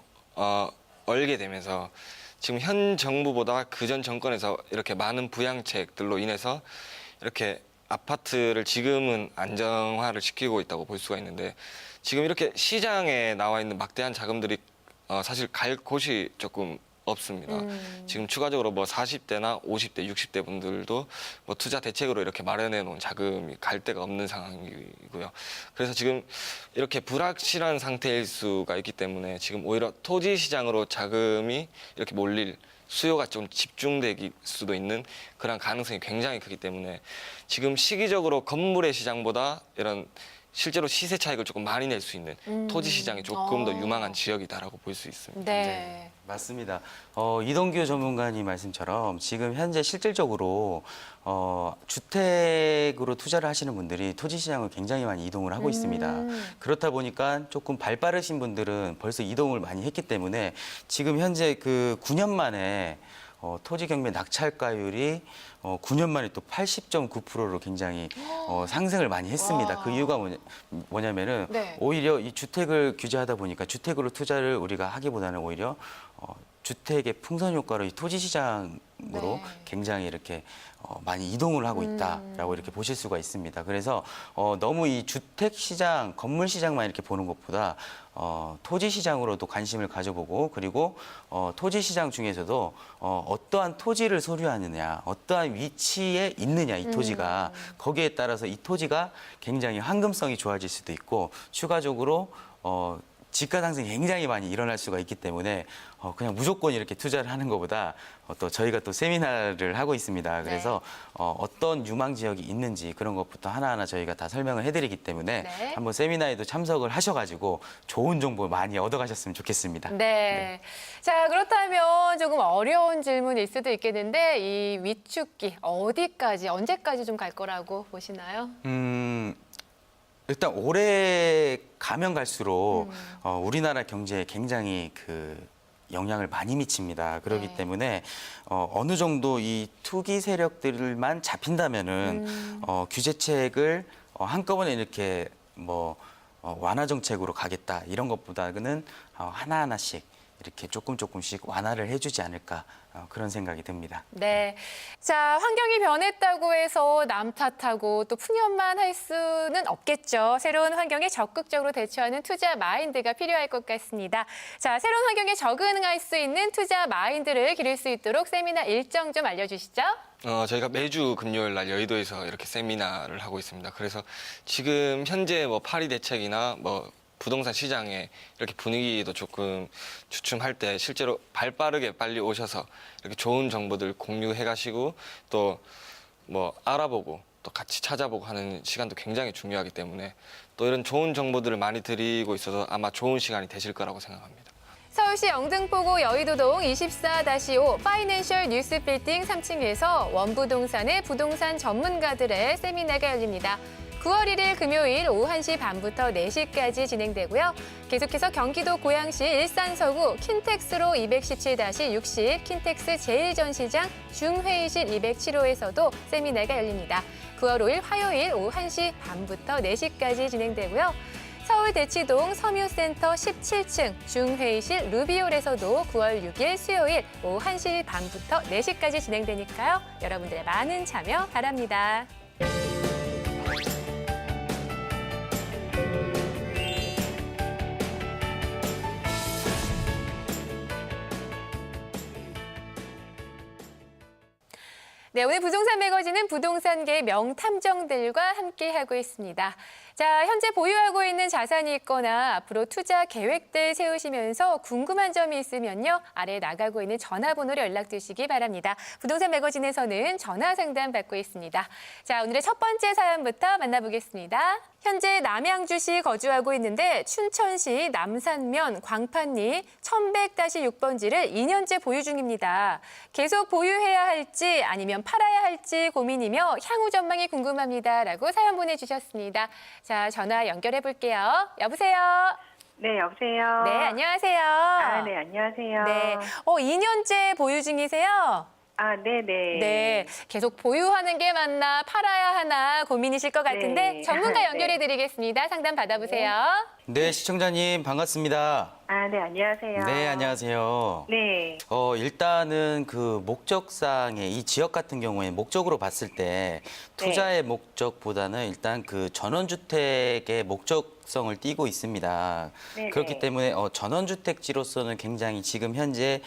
얼게 되면서 지금 현 정부보다 그전 정권에서 이렇게 많은 부양책들로 인해서 이렇게 아파트를 지금은 안정화를 시키고 있다고 볼 수가 있는데 지금 이렇게 시장에 나와 있는 막대한 자금들이 사실 갈 곳이 조금 없습니다. 지금 추가적으로 뭐 40대나 50대, 60대 분들도 뭐 투자 대책으로 이렇게 마련해 놓은 자금이 갈 데가 없는 상황이고요. 그래서 지금 이렇게 불확실한 상태일 수가 있기 때문에 지금 오히려 토지 시장으로 자금이 이렇게 몰릴 수요가 좀 집중될 수도 있는 그런 가능성이 굉장히 크기 때문에 지금 시기적으로 건물의 시장보다 이런 실제로 시세 차익을 조금 많이 낼 수 있는 토지 시장이 조금 더 유망한 지역이다라고 볼 수 있습니다. 네. 맞습니다. 이동규 전문가님 말씀처럼 지금 현재 실질적으로 주택으로 투자를 하시는 분들이 토지 시장을 굉장히 많이 이동을 하고 있습니다. 그렇다 보니까 조금 발 빠르신 분들은 벌써 이동을 많이 했기 때문에 지금 현재 그 9년 만에 토지 경매 낙찰가율이 9년 만에 또 80.9%로 굉장히 상승을 많이 했습니다. 와. 그 이유가 뭐냐면은 네. 오히려 이 주택을 규제하다 보니까 주택으로 투자를 우리가 하기보다는 오히려 주택의 풍선 효과로 이 토지 시장으로 네. 굉장히 이렇게 많이 이동을 하고 있다라고 이렇게 보실 수가 있습니다. 그래서 너무 이 주택 시장, 건물 시장만 이렇게 보는 것보다 토지 시장으로도 관심을 가져보고 그리고 토지 시장 중에서도 어떠한 토지를 소유하느냐, 어떠한 위치에 있느냐 이 토지가 거기에 따라서 이 토지가 굉장히 황금성이 좋아질 수도 있고 추가적으로 집가 상승이 굉장히 많이 일어날 수가 있기 때문에 그냥 무조건 이렇게 투자를 하는 것보다 또 저희가 또 세미나를 하고 있습니다. 그래서 어떤 유망 지역이 있는지 그런 것부터 하나하나 저희가 다 설명을 해드리기 때문에 네. 한번 세미나에도 참석을 하셔가지고 좋은 정보 많이 얻어가셨으면 좋겠습니다. 네. 자, 그렇다면 조금 어려운 질문일 수도 있겠는데 이 위축기 어디까지, 언제까지 좀 갈 거라고 보시나요? 일단 올해 가면 갈수록 우리나라 경제에 굉장히 그 영향을 많이 미칩니다. 그렇기 네. 때문에 어느 정도 이 투기 세력들만 잡힌다면은 규제책을 한꺼번에 이렇게 뭐 완화 정책으로 가겠다 이런 것보다는 하나하나씩 이렇게 조금씩 완화를 해주지 않을까 그런 생각이 듭니다. 네. 자, 환경이 변했다고 해서 남 탓하고 또 푸념만 할 수는 없겠죠. 새로운 환경에 적극적으로 대처하는 투자 마인드가 필요할 것 같습니다. 자, 새로운 환경에 적응할 수 있는 투자 마인드를 기를 수 있도록 세미나 일정 좀 알려주시죠. 저희가 매주 금요일 날 여의도에서 이렇게 세미나를 하고 있습니다. 그래서 지금 현재 뭐 파리 대책이나 뭐 부동산 시장에 이렇게 분위기도 조금 주춤할 때 실제로 발 빠르게 빨리 오셔서 이렇게 좋은 정보들 공유해 가시고 또 뭐 알아보고 또 같이 찾아보고 하는 시간도 굉장히 중요하기 때문에 또 이런 좋은 정보들을 많이 드리고 있어서 아마 좋은 시간이 되실 거라고 생각합니다. 서울시 영등포구 여의도동 24-5 파이낸셜 뉴스빌딩 3층에서 원부동산의 부동산 전문가들의 세미나가 열립니다. 9월 1일 금요일 오후 1시 반부터 4시까지 진행되고요. 계속해서 경기도 고양시 일산서구 킨텍스로 217-60 킨텍스 제1전시장 중회의실 207호에서도 세미나가 열립니다. 9월 5일 화요일 오후 1시 반부터 4시까지 진행되고요. 서울대치동 섬유센터 17층 중회의실 루비올에서도 9월 6일 수요일 오후 1시 반부터 4시까지 진행되니까요. 여러분들의 많은 참여 바랍니다. 네, 오늘 부동산 매거진은 부동산계 명탐정들과 함께하고 있습니다. 자, 현재 보유하고 있는 자산이 있거나 앞으로 투자 계획들 세우시면서 궁금한 점이 있으면요. 아래 나가고 있는 전화번호로 연락 주시기 바랍니다. 부동산 매거진에서는 전화 상담 받고 있습니다. 자, 오늘의 첫 번째 사연부터 만나보겠습니다. 현재 남양주시 거주하고 있는데 춘천시 남산면 광판리 1100-6번지를 2년째 보유 중입니다. 계속 보유해야 할지 아니면 팔아야 할지 고민이며 향후 전망이 궁금합니다. 라고 사연 보내주셨습니다. 자, 전화 연결해 볼게요. 여보세요? 네, 여보세요. 네, 안녕하세요. 네, 안녕하세요. 네, 2년째 보유 중이세요? 네네. 네, 계속 보유하는 게 맞나 팔아야 하나 고민이실 것 같은데 네. 전문가 연결해 드리겠습니다. 상담 받아보세요. 네, 시청자님 반갑습니다. 네, 안녕하세요. 네, 안녕하세요. 네, 일단은 그 목적상의 이 지역 같은 경우에 목적으로 봤을 때 투자의 목적보다는 일단 그 전원주택의 목적성을 띠고 있습니다. 네네. 그렇기 때문에 전원주택지로서는 굉장히 지금 현재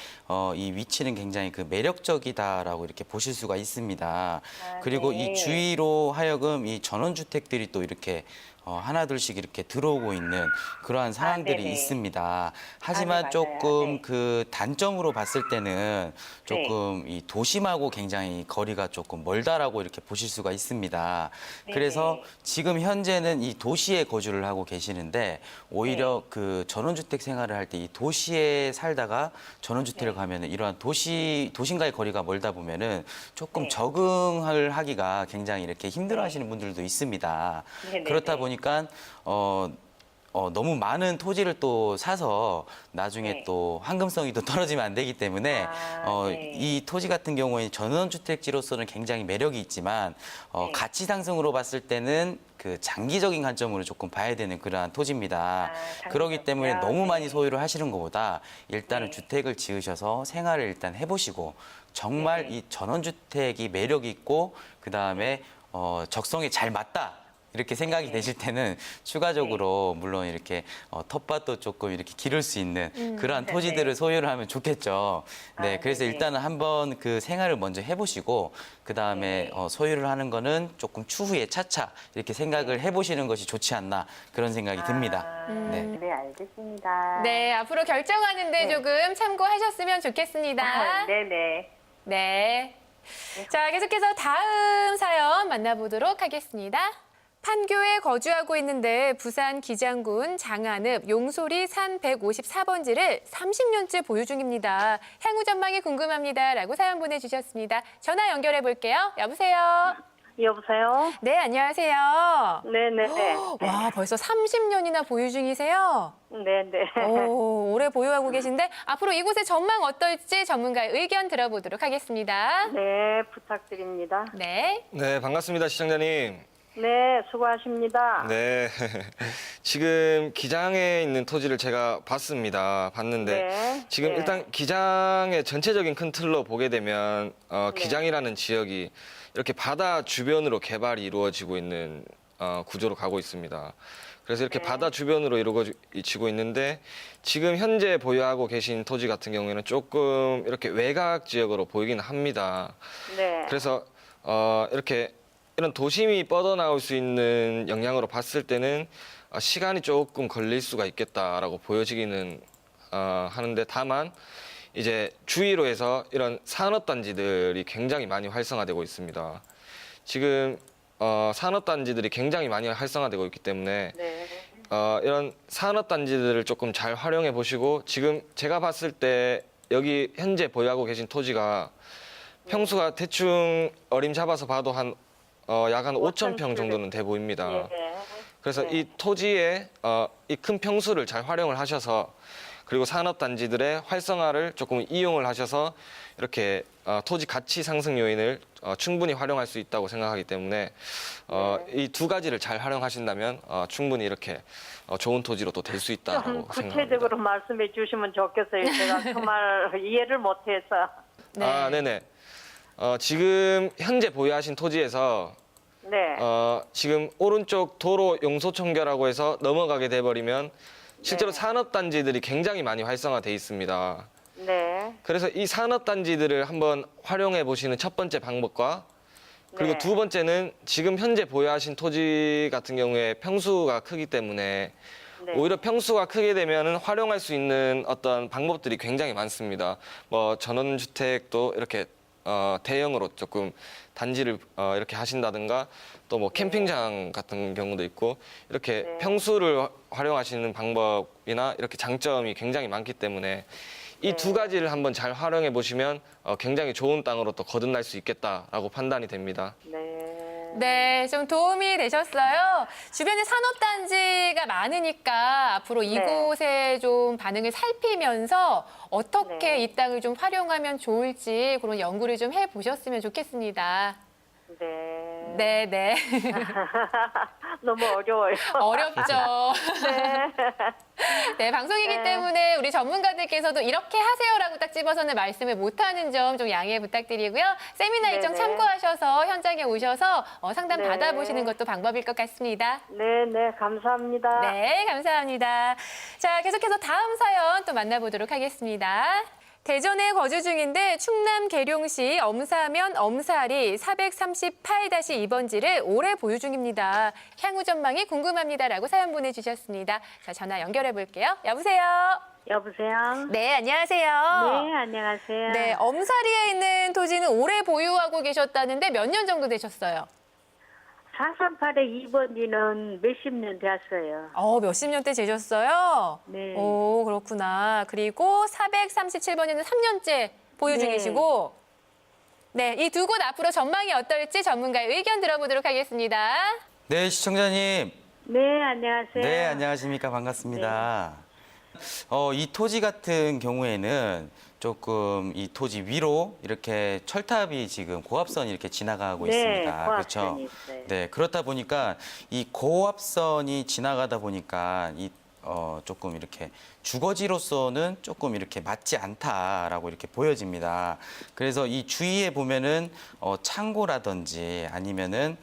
이 위치는 굉장히 그 매력적이다라고 이렇게 보실 수가 있습니다. 그리고 네. 이 주위로 하여금 이 전원주택들이 또 이렇게 하나둘씩 이렇게 들어오고 있는 그러한 상황들이 네네. 있습니다. 하지만 맞아요. 조금 네. 그 단점으로 봤을 때는 조금 이 도심하고 굉장히 거리가 조금 멀다라고 이렇게 보실 수가 있습니다. 네네. 그래서 지금 현재는 이 도시에 거주를 하고 계시는데 오히려 그 전원주택 생활을 할 때 이 도시에 살다가 전원주택을 가면은 이러한 도심과의 거리가 멀다 보면은 조금 네. 적응을 하기가 굉장히 이렇게 힘들어하시는 분들도 있습니다. 네네네. 그렇다 보니까 너무 많은 토지를 또 사서 나중에 네. 또 황금성이 또 떨어지면 안 되기 때문에 네. 이 토지 같은 경우에 전원주택지로서는 굉장히 매력이 있지만 네. 가치 상승으로 봤을 때는 그 장기적인 관점으로 조금 봐야 되는 그러한 토지입니다. 그렇기 때문에 장기적이요? 너무 많이 네. 소유를 하시는 것보다 일단은 네. 주택을 지으셔서 생활을 일단 해보시고 정말 네. 이 전원주택이 매력이 있고 그 다음에 적성에 잘 맞다. 이렇게 생각이 되실 때는 추가적으로 물론 이렇게 텃밭도 조금 이렇게 기를 수 있는 그러한 네, 토지들을 네. 소유를 하면 좋겠죠. 네, 그래서 네네. 일단은 한번 그 생활을 먼저 해보시고 그 다음에 네. 소유를 하는 거는 조금 추후에 차차 이렇게 생각을 해보시는 것이 좋지 않나 그런 생각이 듭니다. 네. 네, 알겠습니다. 네, 앞으로 결정하는데 네. 조금 참고하셨으면 좋겠습니다. 네네. 네. 자, 계속해서 다음 사연 만나보도록 하겠습니다. 판교에 거주하고 있는데 부산 기장군 장안읍 용소리 산 154번지를 30년째 보유 중입니다. 향후 전망이 궁금합니다. 라고 사연 보내주셨습니다. 전화 연결해 볼게요. 여보세요? 여보세요? 네, 안녕하세요. 네네네. 와, 벌써 30년이나 보유 중이세요? 네네. 오, 오래 보유하고 계신데 앞으로 이곳의 전망 어떨지 전문가의 의견 들어보도록 하겠습니다. 네, 부탁드립니다. 네. 네, 반갑습니다, 시청자님. 네, 수고하십니다. 네. 지금 기장에 있는 토지를 제가 봤는데 네. 지금 네. 일단 기장의 전체적인 큰 틀로 보게 되면 네. 기장이라는 지역이 이렇게 바다 주변으로 개발이 이루어지고 있는 구조로 가고 있습니다. 그래서 이렇게 네. 바다 주변으로 이루어지고 있는데 지금 현재 보유하고 계신 토지 같은 경우에는 조금 이렇게 외곽 지역으로 보이긴 합니다. 네. 그래서 이렇게 이런 도심이 뻗어나올 수 있는 영향으로 봤을 때는 시간이 조금 걸릴 수가 있겠다라고 보여지기는 하는데 다만 이제 주위로 해서 이런 산업단지들이 굉장히 많이 활성화되고 있습니다. 지금 산업단지들이 굉장히 많이 활성화되고 있기 때문에 네. 이런 산업단지들을 조금 잘 활용해 보시고 지금 제가 봤을 때 여기 현재 보유하고 계신 토지가 평수가 대충 어림잡아서 봐도 약 한 5천 평 정도는 돼 보입니다. 네. 그래서 네. 이 토지의 이 큰 평수를 잘 활용을 하셔서 그리고 산업단지들의 활성화를 조금 이용을 하셔서 이렇게 토지 가치 상승 요인을 충분히 활용할 수 있다고 생각하기 때문에 이 두 가지를 잘 활용하신다면 충분히 이렇게 좋은 토지로 또 될 수 좀 있다고 생각합니다. 구체적으로 말씀해 주시면 좋겠어요. 제가 정말 이해를 못해서. 네. 네네. 지금 현재 보유하신 토지에서 네. 지금 오른쪽 도로 용소청결하고 해서 넘어가게 돼버리면 실제로 네. 산업단지들이 굉장히 많이 활성화돼 있습니다. 네. 그래서 이 산업단지들을 한번 활용해 보시는 첫 번째 방법과 그리고 네. 두 번째는 지금 현재 보유하신 토지 같은 경우에 평수가 크기 때문에 네. 오히려 평수가 크게 되면 활용할 수 있는 어떤 방법들이 굉장히 많습니다. 뭐 전원주택도 이렇게 대형으로 조금 단지를 이렇게 하신다든가 또 뭐 캠핑장 같은 경우도 있고 이렇게 네. 평수를 활용하시는 방법이나 이렇게 장점이 굉장히 많기 때문에 이 두 가지를 한번 잘 활용해 보시면 굉장히 좋은 땅으로 또 거듭날 수 있겠다라고 판단이 됩니다. 네. 네, 좀 도움이 되셨어요. 주변에 산업단지가 많으니까 앞으로 이곳에 좀 반응을 살피면서 어떻게 네. 이 땅을 좀 활용하면 좋을지 그런 연구를 좀 해보셨으면 좋겠습니다. 네. 네, 네. 너무 어려워요. 어렵죠. 네. 네, 방송이기 네. 때문에 우리 전문가들께서도 이렇게 하세요라고 딱 집어서는 말씀을 못하는 점 좀 양해 부탁드리고요. 세미나 일정 네네. 참고하셔서 현장에 오셔서 상담 네. 받아보시는 것도 방법일 것 같습니다. 네, 네. 감사합니다. 네, 감사합니다. 자, 계속해서 다음 사연 또 만나보도록 하겠습니다. 대전에 거주 중인데 충남 계룡시 엄사면 엄사리 438-2번지를 오래 보유 중입니다. 향후 전망이 궁금합니다라고 사연 보내주셨습니다. 자, 전화 연결해 볼게요. 여보세요. 여보세요? 네, 안녕하세요. 네, 안녕하세요. 네, 엄사리에 있는 토지는 오래 보유하고 계셨다는데 몇 년 정도 되셨어요? 438의 2번지는 몇십 년 됐어요. 몇십 년대 되셨어요? 네. 오, 그렇구나. 그리고 437번에는 3년째 보유 네. 중이시고, 네, 이 두 곳 앞으로 전망이 어떨지 전문가의 의견 들어보도록 하겠습니다. 네, 시청자님. 네, 안녕하세요. 네, 안녕하십니까. 반갑습니다. 이 토지 같은 경우에는 조금 이 토지 위로 이렇게 철탑이 지금 고압선이 이렇게 지나가고 네, 있습니다. 고압선이 그렇죠? 있어요. 네, 그렇다 보니까 이 고압선이 지나가다 보니까 조금 이렇게 주거지로서는 조금 이렇게 맞지 않다라고 이렇게 보여집니다. 그래서 이 주위에 보면은 창고라든지 아니면은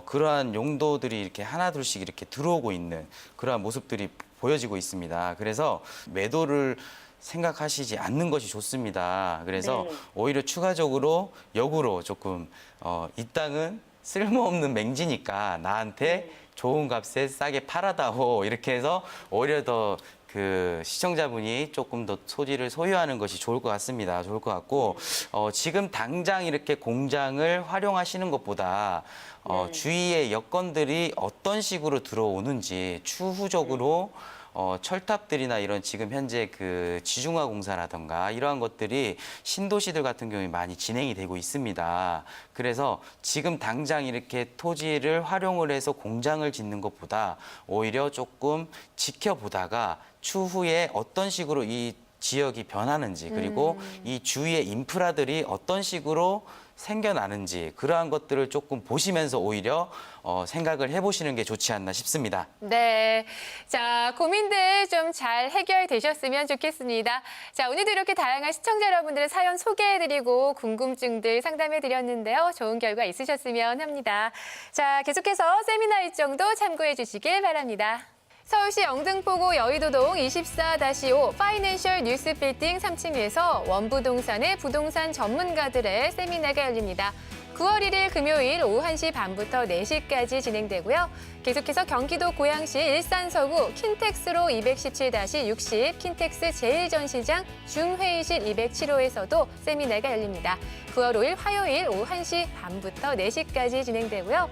그러한 용도들이 이렇게 하나둘씩 이렇게 들어오고 있는 그러한 모습들이 보여지고 있습니다. 그래서 매도를 생각하시지 않는 것이 좋습니다. 그래서 네. 오히려 추가적으로 역으로 조금 이 땅은 쓸모없는 맹지니까 나한테 좋은 값에 싸게 팔아다오 이렇게 해서 오히려 더 그 시청자분이 조금 더 토지를 소유하는 것이 좋을 것 같습니다. 좋을 것 같고 지금 당장 이렇게 공장을 활용하시는 것보다 주위의 여건들이 어떤 식으로 들어오는지 추후적으로 철탑들이나 이런 지금 현재 그 지중화 공사라던가 이러한 것들이 신도시들 같은 경우에 많이 진행이 되고 있습니다. 그래서 지금 당장 이렇게 토지를 활용을 해서 공장을 짓는 것보다 오히려 조금 지켜보다가 추후에 어떤 식으로 이 지역이 변하는지 그리고 이 주위의 인프라들이 어떤 식으로 생겨나는지 그러한 것들을 조금 보시면서 오히려 생각을 해보시는 게 좋지 않나 싶습니다. 네. 자, 고민들 좀 잘 해결되셨으면 좋겠습니다. 자, 오늘도 이렇게 다양한 시청자 여러분들의 사연 소개해드리고 궁금증들 상담해드렸는데요. 좋은 결과 있으셨으면 합니다. 자, 계속해서 세미나 일정도 참고해 주시길 바랍니다. 서울시 영등포구 여의도동 24-5 파이낸셜 뉴스 빌딩 3층에서 원부동산의 부동산 전문가들의 세미나가 열립니다. 9월 1일 금요일 오후 1시 반부터 4시까지 진행되고요. 계속해서 경기도 고양시 일산서구 킨텍스로 217-60 킨텍스 제1전시장 중회의실 207호에서도 세미나가 열립니다. 9월 5일 화요일 오후 1시 반부터 4시까지 진행되고요.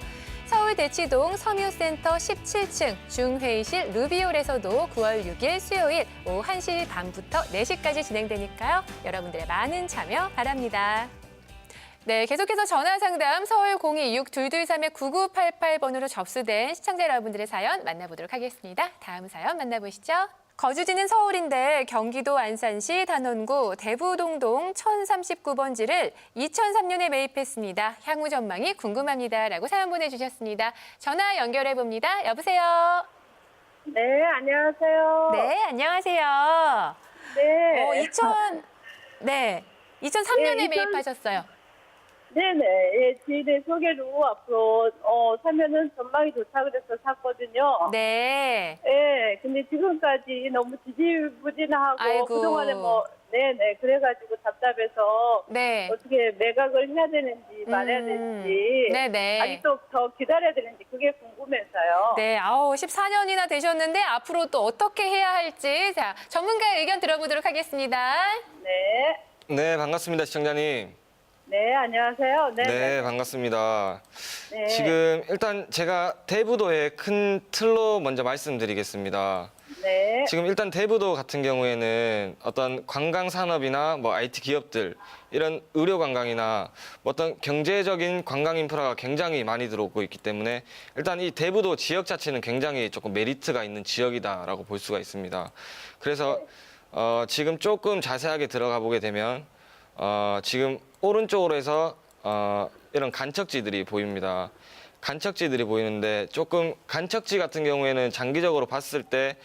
서울 대치동 섬유센터 17층 중회의실 루비올에서도 9월 6일 수요일 오후 1시 반부터 4시까지 진행되니까요. 여러분들의 많은 참여 바랍니다. 네, 계속해서 전화상담 서울 026223-9988번으로 접수된 시청자 여러분들의 사연 만나보도록 하겠습니다. 다음 사연 만나보시죠. 거주지는 서울인데 경기도 안산시 단원구 대부동동 1039번지를 2003년에 매입했습니다. 향후 전망이 궁금합니다. 라고 사연 보내주셨습니다. 전화 연결해 봅니다. 여보세요. 네, 안녕하세요. 네, 안녕하세요. 네. 2003년에 네, 매입하셨어요. 네네. 예, 지인의 소개로 앞으로 사면은 전망이 좋다 그래서 샀거든요. 네. 예, 근데 지금까지 너무 지지부진하고 아이고. 그동안에 네네. 그래가지고 답답해서 네. 어떻게 매각을 해야 되는지 말아야 되는지 네네. 아직도 더 기다려야 되는지 그게 궁금해서요. 네, 14년이나 되셨는데 앞으로 또 어떻게 해야 할지 자, 전문가의 의견 들어보도록 하겠습니다. 네. 네, 반갑습니다, 시청자님. 네, 안녕하세요. 네. 네, 반갑습니다. 네. 지금 일단 제가 대부도의 큰 틀로 먼저 말씀드리겠습니다. 네. 지금 일단 대부도 같은 경우에는 어떤 관광 산업이나 뭐 IT 기업들 이런 의료 관광이나 뭐 어떤 경제적인 관광 인프라가 굉장히 많이 들어오고 있기 때문에 일단 이 대부도 지역 자체는 굉장히 조금 메리트가 있는 지역이다라고 볼 수가 있습니다. 그래서 지금 조금 자세하게 들어가 보게 되면 지금 오른쪽으로 해서 이런 간척지들이 보입니다. 간척지들이 보이는데 조금 간척지 같은 경우에는 장기적으로 봤을 때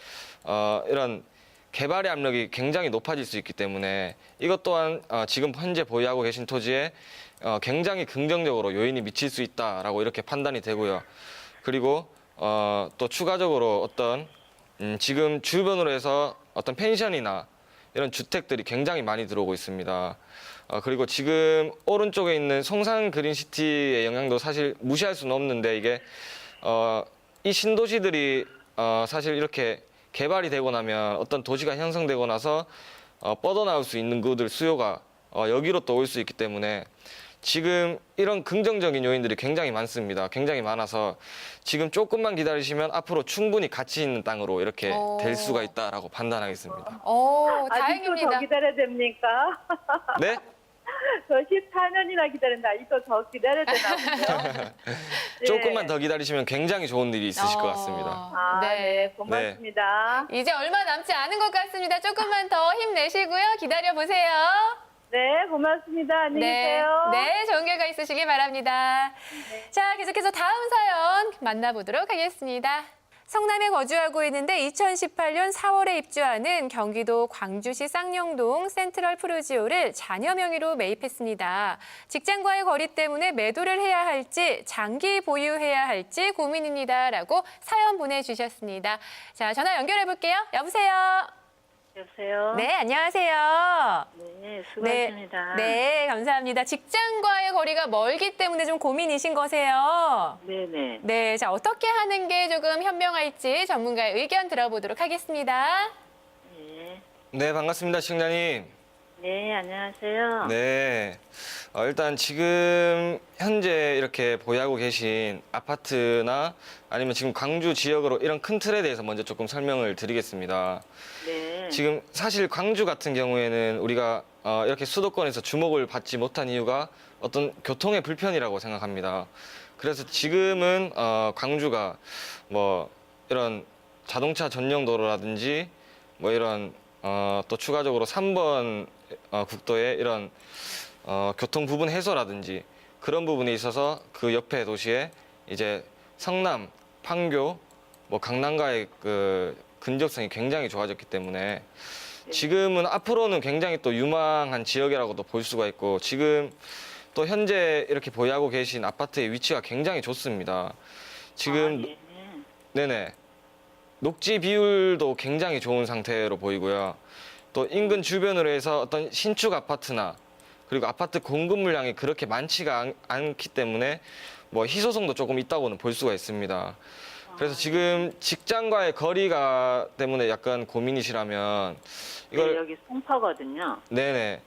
이런 개발의 압력이 굉장히 높아질 수 있기 때문에 이것 또한 지금 현재 보유하고 계신 토지에 굉장히 긍정적으로 요인이 미칠 수 있다라고 이렇게 판단이 되고요. 그리고 또 추가적으로 어떤 지금 주변으로 해서 어떤 펜션이나 이런 주택들이 굉장히 많이 들어오고 있습니다. 그리고 지금 오른쪽에 있는 송산 그린시티의 영향도 사실 무시할 수는 없는데 이게 이 신도시들이 사실 이렇게 개발이 되고 나면 어떤 도시가 형성되고 나서 뻗어나올 수 있는 그들 수요가 여기로 또 올 수 있기 때문에 지금 이런 긍정적인 요인들이 굉장히 많습니다. 굉장히 많아서 지금 조금만 기다리시면 앞으로 충분히 가치 있는 땅으로 이렇게 될 수가 있다라고 판단하겠습니다. 아직도 다행입니다. 더 기다려야 됩니까? 네? 저 14년이나 기다린다. 이거 더 기다려야 되나 보죠? 네. 조금만 더 기다리시면 굉장히 좋은 일이 있으실 것 같습니다. 아, 네. 고맙습니다. 이제 얼마 남지 않은 것 같습니다. 조금만 더 힘내시고요. 기다려보세요. 네, 고맙습니다. 안녕히 계세요. 네, 좋은 결과 있으시기 바랍니다. 자, 계속해서 다음 사연 만나보도록 하겠습니다. 성남에 거주하고 있는데 2018년 4월에 입주하는 경기도 광주시 쌍용동 센트럴 푸르지오를 자녀 명의로 매입했습니다. 직장과의 거리 때문에 매도를 해야 할지 장기 보유해야 할지 고민입니다라고 사연 보내주셨습니다. 자, 전화 연결해 볼게요. 여보세요. 여보세요? 네, 안녕하세요. 네, 수고하십니다. 네, 감사합니다. 직장과의 거리가 멀기 때문에 좀 고민이신 거세요. 네네. 네, 자, 어떻게 하는 게 조금 현명할지 전문가의 의견 들어보도록 하겠습니다. 네. 네, 반갑습니다, 시청자님. 네, 안녕하세요. 네. 일단 지금 현재 이렇게 보유하고 계신 아파트나 아니면 지금 광주 지역으로 이런 큰 틀에 대해서 먼저 조금 설명을 드리겠습니다. 네. 지금 사실 광주 같은 경우에는 우리가 이렇게 수도권에서 주목을 받지 못한 이유가 어떤 교통의 불편이라고 생각합니다. 그래서 지금은 광주가 뭐 이런 자동차 전용 도로라든지 뭐 이런 또 추가적으로 3번 국도에 이런 교통 부분 해소라든지 그런 부분에 있어서 그 옆에 도시에 이제 성남, 판교, 뭐 강남과의 그 근접성이 굉장히 좋아졌기 때문에 지금은 앞으로는 굉장히 또 유망한 지역이라고도 볼 수가 있고 지금 또 현재 이렇게 보유하고 계신 아파트의 위치가 굉장히 좋습니다. 지금 네. 네네 녹지 비율도 굉장히 좋은 상태로 보이고요. 또 인근 주변으로 해서 어떤 신축 아파트나 그리고 아파트 공급 물량이 그렇게 많지가 않기 때문에 뭐 희소성도 조금 있다고는 볼 수가 있습니다. 그래서 지금 직장과의 거리가 때문에 약간 고민이시라면 이걸 네, 여기 송파거든요. 네네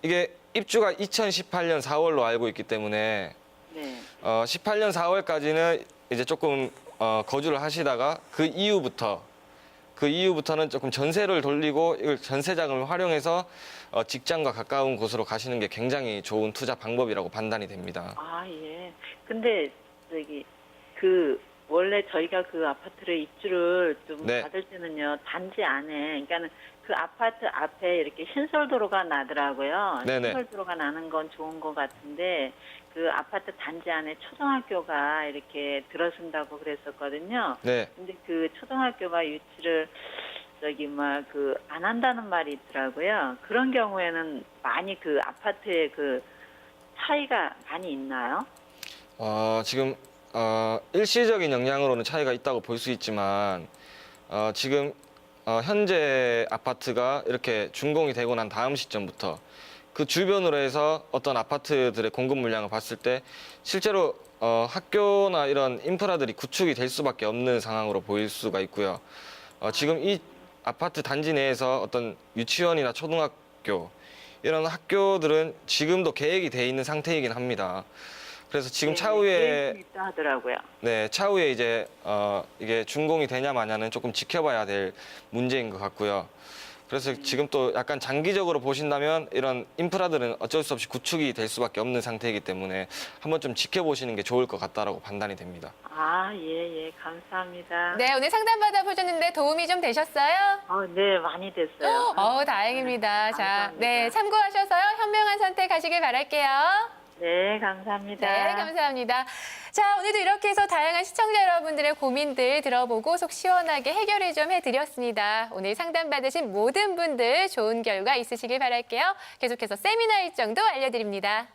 이게 입주가 2018년 4월로 알고 있기 때문에 네. 18년 4월까지는 이제 조금 거주를 하시다가 그 이후부터는 조금 전세를 돌리고 이걸 전세 자금을 활용해서 직장과 가까운 곳으로 가시는 게 굉장히 좋은 투자 방법이라고 판단이 됩니다. 아, 예. 근데 원래 저희가 그 아파트를 입주를 좀 네. 받을 때는요, 단지 안에, 그러니까는 그 아파트 앞에 이렇게 신설도로가 나더라고요. 네네. 신설도로가 나는 건 좋은 것 같은데, 그 아파트 단지 안에 초등학교가 이렇게 들어선다고 그랬었거든요. 네. 근데 그 초등학교가 유치를 안 한다는 말이 있더라고요. 그런 경우에는 많이 그 아파트에 그 차이가 많이 있나요? 지금 일시적인 영향으로는 차이가 있다고 볼 수 있지만 지금 현재 아파트가 이렇게 준공이 되고 난 다음 시점부터 그 주변으로 해서 어떤 아파트들의 공급 물량을 봤을 때 실제로 학교나 이런 인프라들이 구축이 될 수밖에 없는 상황으로 보일 수가 있고요. 지금 이 아파트 단지 내에서 어떤 유치원이나 초등학교 이런 학교들은 지금도 계획이 돼 있는 상태이긴 합니다. 그래서 지금 차후에 있다 하더라고요. 네, 차후에 이제 이게 준공이 되냐 마냐는 조금 지켜봐야 될 문제인 것 같고요. 그래서 지금 또 약간 장기적으로 보신다면 이런 인프라들은 어쩔 수 없이 구축이 될 수밖에 없는 상태이기 때문에 한번 좀 지켜보시는 게 좋을 것 같다라고 판단이 됩니다. 아, 예, 감사합니다. 네, 오늘 상담 받아보셨는데 도움이 좀 되셨어요? 네, 많이 됐어요. 다행입니다. 자, 감사합니다. 네, 참고하셔서요. 현명한 선택하시길 바랄게요. 네, 감사합니다. 네, 감사합니다. 자, 오늘도 이렇게 해서 다양한 시청자 여러분들의 고민들 들어보고 속 시원하게 해결을 좀 해드렸습니다. 오늘 상담받으신 모든 분들 좋은 결과 있으시길 바랄게요. 계속해서 세미나 일정도 알려드립니다.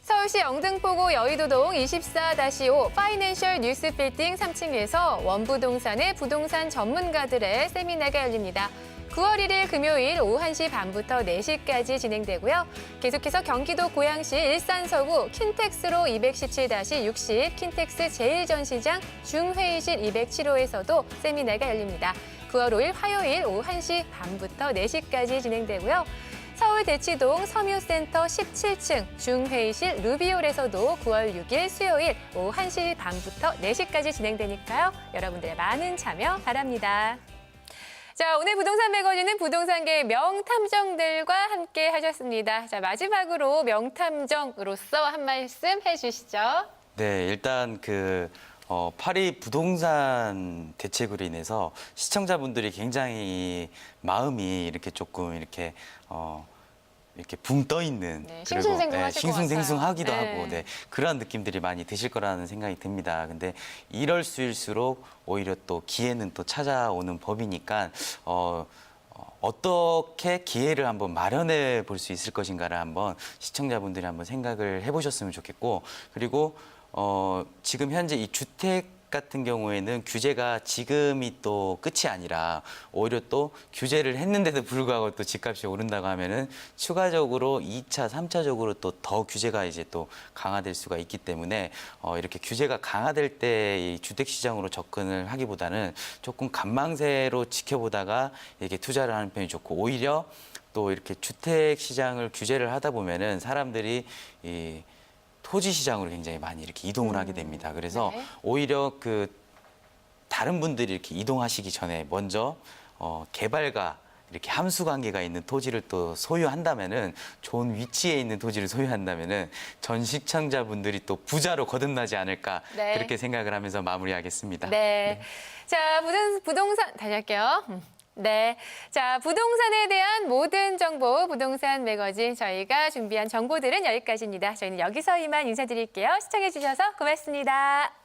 서울시 영등포구 여의도동 24-5 파이낸셜 뉴스 빌딩 3층에서 원부동산의 부동산 전문가들의 세미나가 열립니다. 9월 1일 금요일 오후 1시 반부터 4시까지 진행되고요. 계속해서 경기도 고양시 일산서구 킨텍스로 217-60 킨텍스 제1전시장 중회의실 207호에서도 세미나가 열립니다. 9월 5일 화요일 오후 1시 반부터 4시까지 진행되고요. 서울대치동 섬유센터 17층 중회의실 루비올에서도 9월 6일 수요일 오후 1시 반부터 4시까지 진행되니까요. 여러분들의 많은 참여 바랍니다. 자, 오늘 부동산 매거진은 부동산계의 명탐정들과 함께 하셨습니다. 자, 마지막으로 명탐정으로서 한 말씀 해주시죠. 네, 일단 파리 부동산 대책으로 인해서 시청자분들이 굉장히 마음이 이렇게 조금 이렇게 붕 떠 있는 네, 싱숭생숭하실 것 싱숭생숭하기도 같아요. 하고 네. 그런 느낌들이 많이 드실 거라는 생각이 듭니다. 근데 이럴 수일수록 오히려 또 기회는 또 찾아오는 법이니까 어떻게 기회를 한번 마련해 볼 수 있을 것인가를 한번 시청자분들이 한번 생각을 해보셨으면 좋겠고, 그리고 지금 현재 이 주택 같은 경우에는 규제가 지금이 또 끝이 아니라 오히려 또 규제를 했는데도 불구하고 또 집값이 오른다고 하면은 추가적으로 2차, 3차적으로 또 더 규제가 이제 또 강화될 수가 있기 때문에 이렇게 규제가 강화될 때 이 주택 시장으로 접근을 하기보다는 조금 관망세로 지켜보다가 이렇게 투자를 하는 편이 좋고, 오히려 또 이렇게 주택 시장을 규제를 하다 보면은 사람들이 이 토지 시장으로 굉장히 많이 이렇게 이동을 하게 됩니다. 그래서 네. 오히려 다른 분들이 이렇게 이동하시기 전에 먼저 개발과 이렇게 함수 관계가 있는 토지를 또 소유한다면은, 좋은 위치에 있는 토지를 소유한다면은 전 시청자분들이 또 부자로 거듭나지 않을까, 네. 그렇게 생각을 하면서 마무리하겠습니다. 네. 자, 부동산 다시 할게요. 네. 자, 부동산에 대한 모든 정보, 부동산 매거진 저희가 준비한 정보들은 여기까지입니다. 저희는 여기서 이만 인사드릴게요. 시청해주셔서 고맙습니다.